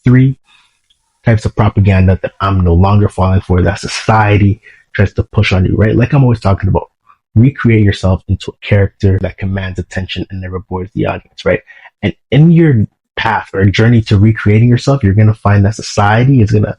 Three types of propaganda that I'm no longer falling for, that society tries to push on you, right? Like I'm always talking about, recreate yourself into a character that commands attention and never bores the audience, right? And in your path or journey to recreating yourself, you're going to find that society is going to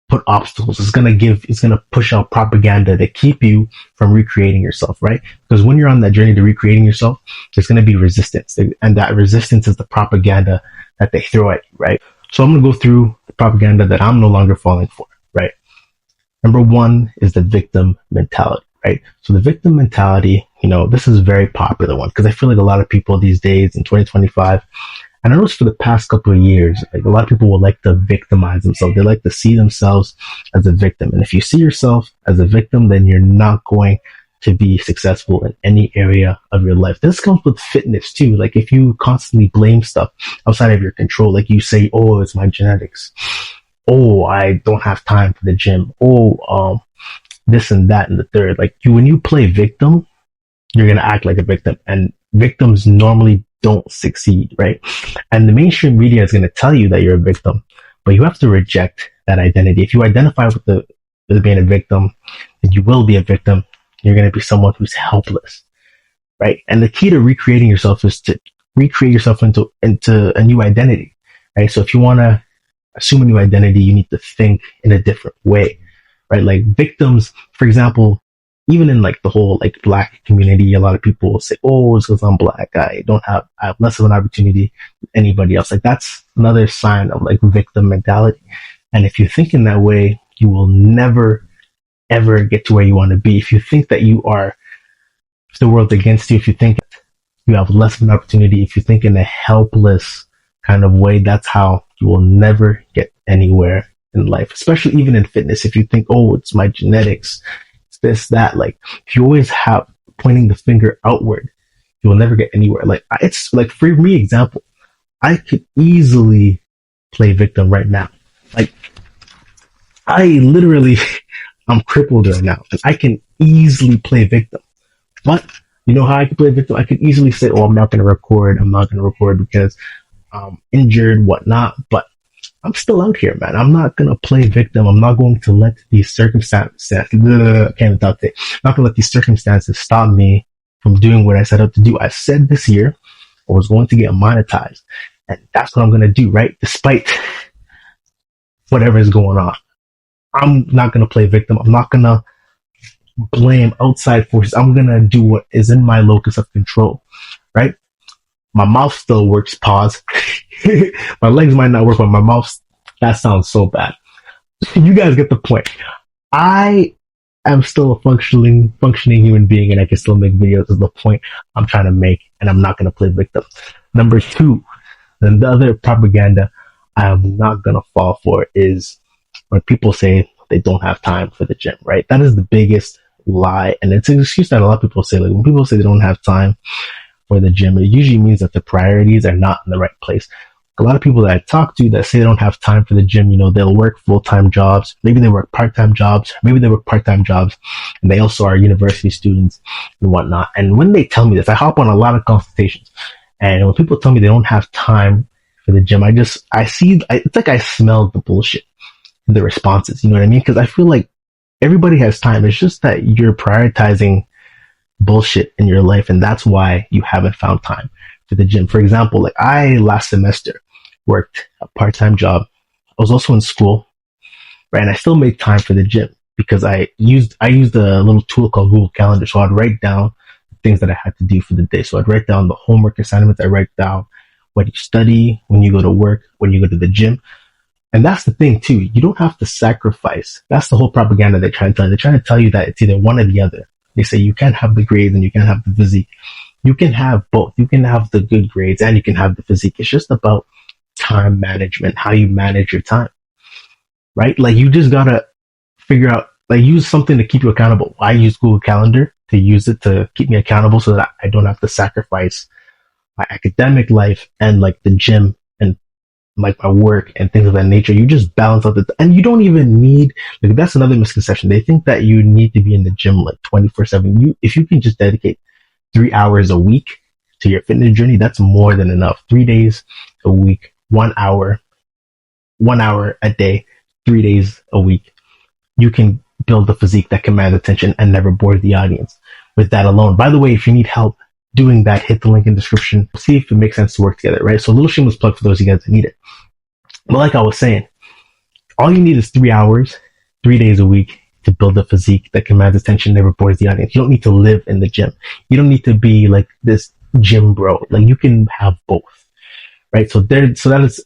put obstacles. It's going to push out propaganda to keep you from recreating yourself, right? Because when you're on that journey to recreating yourself, there's going to be resistance. And that resistance is the propaganda that they throw at you, right? So I'm going to go through the propaganda that I'm no longer falling for, right? Number one is the victim mentality, right? So the victim mentality, this is a very popular one because I feel like a lot of people these days in 2025, and I noticed for the past couple of years, like a lot of people will like to victimize themselves. They like to see themselves as a victim. And if you see yourself as a victim, then you're not going to be successful in any area of your life. This comes with fitness too. Like if you constantly blame stuff outside of your control, like you say, oh, it's my genetics. Oh, I don't have time for the gym. Oh, this and that and the third. Like when you play victim, you're going to act like a victim, and victims normally don't succeed, right? And the mainstream media is going to tell you that you're a victim, but you have to reject that identity. If you identify with being a victim, then you will be a victim. You're going to be someone who's helpless, right? And the key to recreating yourself is to recreate yourself into a new identity, right? So if you want to assume a new identity, you need to think in a different way, right? Like victims, for example, even in like the whole like black community, a lot of people will say, oh, it's because I'm black. I have less of an opportunity than anybody else. Like that's another sign of like victim mentality. And if you think in that way, you will never, ever get to where you want to be. If you think that if the world's against you, if you think you have less of an opportunity, if you think in a helpless kind of way, that's how you will never get anywhere in life, especially even in fitness. If you think, oh, it's my genetics, this, that, like if you always have pointing the finger outward, you will never get anywhere. Like it's like for me, example, I could easily play victim right now. Like I literally, I'm crippled right now, and I can easily play victim. But you know how I can play victim? I could easily say, oh, I'm not going to record. I'm not going to record because I'm injured, whatnot. But I'm still out here, man. I'm not going to play victim. I'm not going to let these circumstances, I can't even talk today. I'm not going to let these circumstances stop me from doing what I set out to do. I said this year I was going to get monetized, and that's what I'm going to do, right? Despite whatever is going on. I'm not going to play victim. I'm not going to blame outside forces. I'm going to do what is in my locus of control, right? My mouth still works, pause. My legs might not work, but my mouth, that sounds so bad. You guys get the point. I am still a functioning human being, and I can still make videos. Is the point I'm trying to make, and I'm not going to play victim. Number two, then the other propaganda I am not going to fall for is when people say they don't have time for the gym, right? That is the biggest lie, and it's an excuse that a lot of people say. Like when people say they don't have time for the gym, it usually means that the priorities are not in the right place. A lot of people that I talk to that say they don't have time for the gym, they'll work full-time jobs, maybe they work part-time jobs, and they also are university students and whatnot. And when they tell me this, I hop on a lot of consultations, and when people tell me they don't have time for the gym, it's like I smell the bullshit in the responses, you know what I mean? Because I feel like everybody has time. It's just that you're prioritizing bullshit in your life, and that's why you haven't found time for the gym. For example, like I last semester worked a part-time job. I was also in school, right? And I still made time for the gym because I used a little tool called Google Calendar. So I'd write down things that I had to do for the day. So I'd write down the homework assignments. I write down what you study, when you go to work, when you go to the gym. And that's the thing too. You don't have to sacrifice. That's the whole propaganda they're trying to tell you. They're trying to tell you that it's either one or the other. They say you can't have the grades and you can't have the physique. You can have both. You can have the good grades and you can have the physique. It's just about time management, how you manage your time, right? Like you just gotta figure out, like use something to keep you accountable. I use Google Calendar to use it to keep me accountable so that I don't have to sacrifice my academic life and like the gym and like my work and things of that nature. You just balance out and you don't even need, like that's another misconception. They think that you need to be in the gym like 24/7. If you can just dedicate 3 hours a week to your fitness journey, that's more than enough. 3 days a week, 1 hour 1 hour a day, 3 days a week, you can build a physique that commands attention and never bore the audience with that alone. By the way, if you need help doing that, hit the link in the description. See if it makes sense to work together, right? So a little shameless plug for those of you guys that need it. But like I was saying, all you need is 3 hours, 3 days a week to build a physique that commands attention, never bores the audience. You don't need to live in the gym. You don't need to be like this gym bro. Like you can have both, right? So that is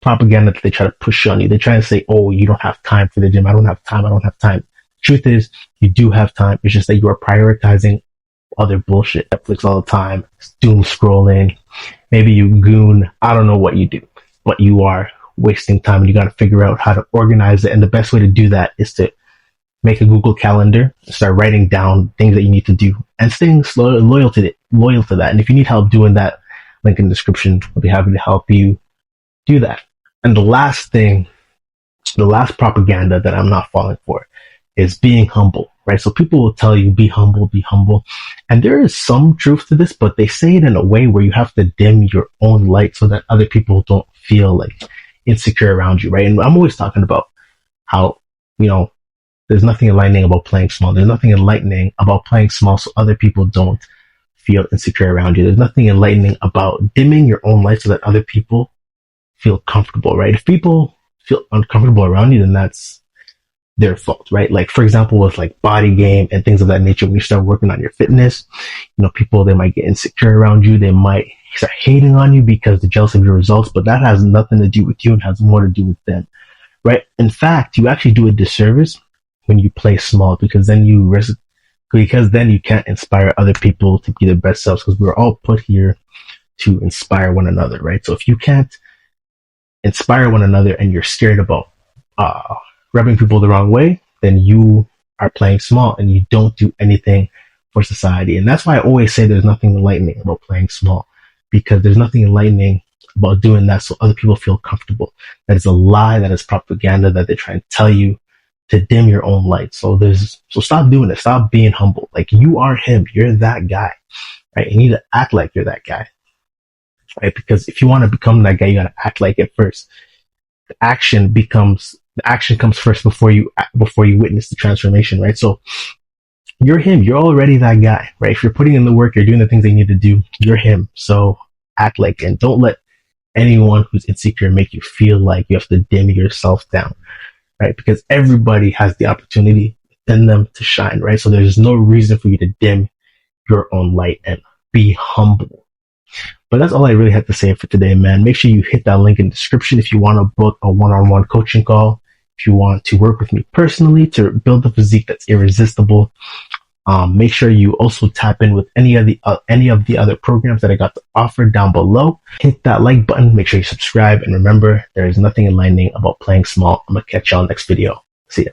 propaganda that they try to push on you. They try to say, oh, you don't have time for the gym. I don't have time. I don't have time. Truth is, you do have time. It's just that you are prioritizing other bullshit. Netflix all the time, doom scrolling. Maybe you goon. I don't know what you do, but you are wasting time, and you got to figure out how to organize it. And the best way to do that is to make a Google Calendar, start writing down things that you need to do, and staying loyal to that. And if you need help doing that, link in the description. I'll be happy to help you do that. And the last propaganda that I'm not falling for is being humble, right? So people will tell you, be humble, be humble. And there is some truth to this, but they say it in a way where you have to dim your own light so that other people don't feel like insecure around you, right? And I'm always talking about how, there's nothing enlightening about playing small. There's nothing enlightening about playing small so other people don't feel insecure around you. There's nothing enlightening about dimming your own light so that other people feel comfortable, right? If people feel uncomfortable around you, then that's their fault, right? Like, for example, with like Bodygame and things of that nature, when you start working on your fitness, people, they might get insecure around you. They might start hating on you because they're jealous of your results, but that has nothing to do with you and has more to do with them, right? In fact, you actually do a disservice when you play small, because then you can't inspire other people to be their best selves, because we're all put here to inspire one another, right? So if you can't inspire one another and you're scared about rubbing people the wrong way, then you are playing small and you don't do anything for society. And that's why I always say there's nothing enlightening about playing small, because there's nothing enlightening about doing that so other people feel comfortable. That is a lie. That is propaganda that they try and tell you to dim your own light. So stop doing it. Stop being humble. Like, you are him. You're that guy, right? You need to act like you're that guy, right? Because if you want to become that guy, you got to act like it first. The action comes first before you witness the transformation, right? So you're him. You're already that guy, right? If you're putting in the work, you're doing the things they need to do, you're him. So act like it, and don't let anyone who's insecure make you feel like you have to dim yourself down, right? Because everybody has the opportunity in them to shine, right? So there's no reason for you to dim your own light, and be humble. But that's all I really had to say for today, man. Make sure you hit that link in the description if you want to book a one-on-one coaching call. If you want to work with me personally to build a physique that's irresistible, make sure you also tap in with any of the other programs that I got to offer down below. Hit that like button. Make sure you subscribe. And remember, there is nothing enlightening about playing small. I'm going to catch y'all next video. See ya.